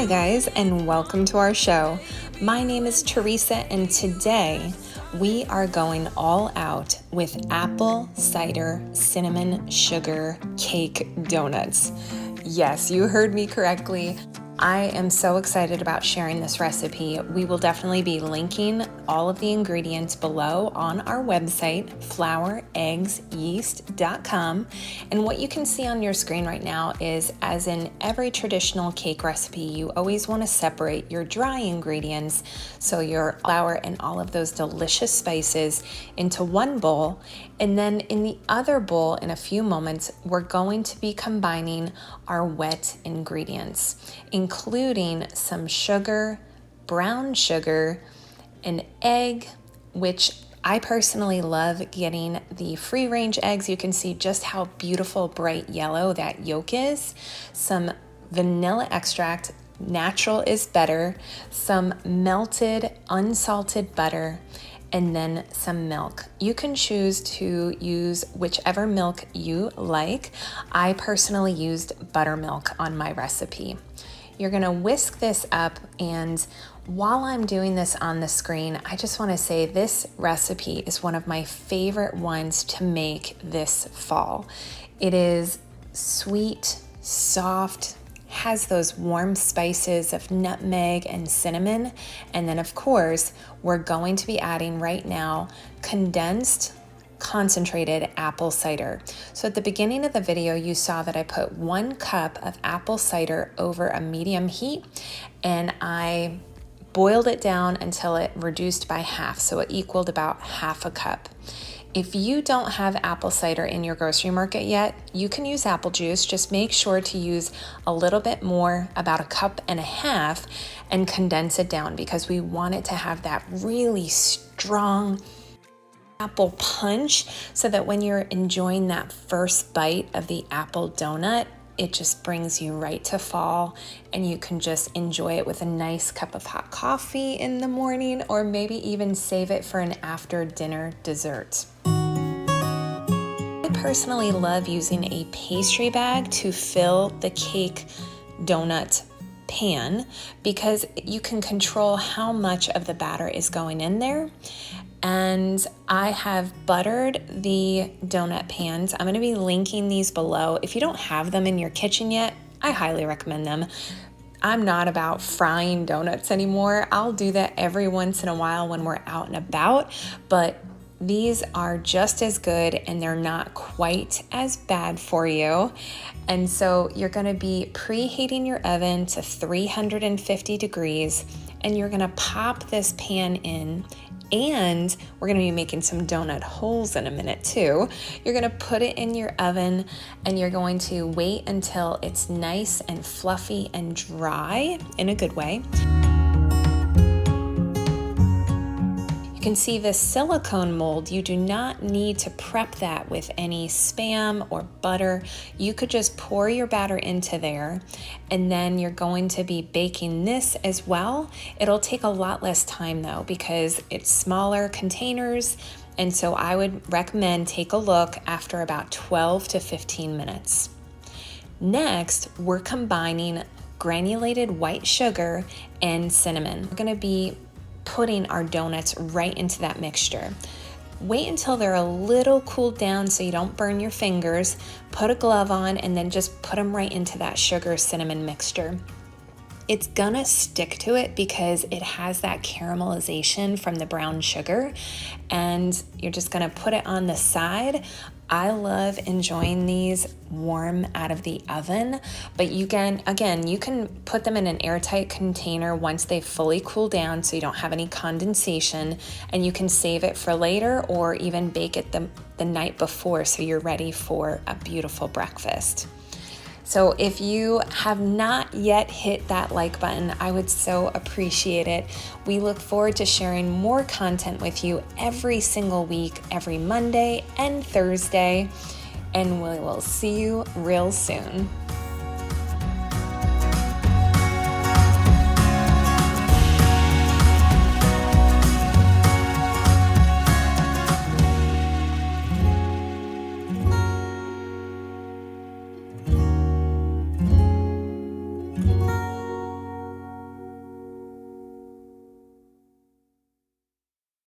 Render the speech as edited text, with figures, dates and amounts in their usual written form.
guys, and welcome to our show. My name is Theresa, and today we are going all out with apple cider cinnamon sugar cake donuts. Yes, you heard me correctly. I am so excited about sharing this recipe. We will definitely be linking all of the ingredients below on our website, floureggsyeast.com. And what you can see on your screen right now is, as in every traditional cake recipe, you always want to separate your dry ingredients, so your flour and all of those delicious spices, into one bowl. And then in the other bowl, in a few moments, we're going to be combining our wet ingredients, including some sugar, brown sugar, an egg, which I personally love getting the free range eggs. You can see just how beautiful bright yellow that yolk is. Some vanilla extract, natural is better, some melted unsalted butter, and then some milk. You can choose to use whichever milk you like. I personally used buttermilk on my recipe. You're gonna whisk this up, and while I'm doing this on the screen, I just wanna say this recipe is one of my favorite ones to make this fall. It is sweet, soft, has those warm spices of nutmeg and cinnamon, and then of course we're going to be adding right now condensed concentrated apple cider. So at the beginning of the video you saw that I put 1 cup of apple cider over a medium heat, and I boiled it down until it reduced by half, so it equaled about half a cup. If you don't have apple cider in your grocery market yet, you can use apple juice. Just make sure to use a little bit more, about 1.5 cups, and condense it down, because we want it to have that really strong apple punch, so that when you're enjoying that first bite of the apple donut, it just brings you right to fall, and you can just enjoy it with a nice cup of hot coffee in the morning, or maybe even save it for an after dinner dessert. I personally love using a pastry bag to fill the cake donut pan, because you can control how much of the batter is going in there. And I have buttered the donut pans. I'm going to be linking these below. If you don't have them in your kitchen yet, I highly recommend them. I'm not about frying donuts anymore. I'll do that every once in a while when we're out and about, but these are just as good, and they're not quite as bad for you. And so you're going to be preheating your oven to 350 degrees, and you're going to pop this pan in. And we're gonna be making some donut holes in a minute too. You're gonna put it in your oven, and you're going to wait until it's nice and fluffy and dry in a good way. You can see the silicone mold. You do not need to prep that with any Spam or butter. You could just pour your batter into there, and then you're going to be baking this as well. It'll take a lot less time though, because it's smaller containers, and so I would recommend take a look after about 12 to 15 minutes. Next, we're combining granulated white sugar and cinnamon. We're gonna be putting our donuts right into that mixture. Wait until they're a little cooled down so you don't burn your fingers. Put a glove on, and then just put them right into that sugar cinnamon mixture. It's gonna stick to it because it has that caramelization from the brown sugar, and you're just gonna put it on the side. I love enjoying these warm out of the oven, but you can put them in an airtight container once they fully cool down, so you don't have any condensation, and you can save it for later, or even bake it the night before so you're ready for a beautiful breakfast. So if you have not yet hit that like button, I would so appreciate it. We look forward to sharing more content with you every single week, every Monday and Thursday, and we will see you real soon.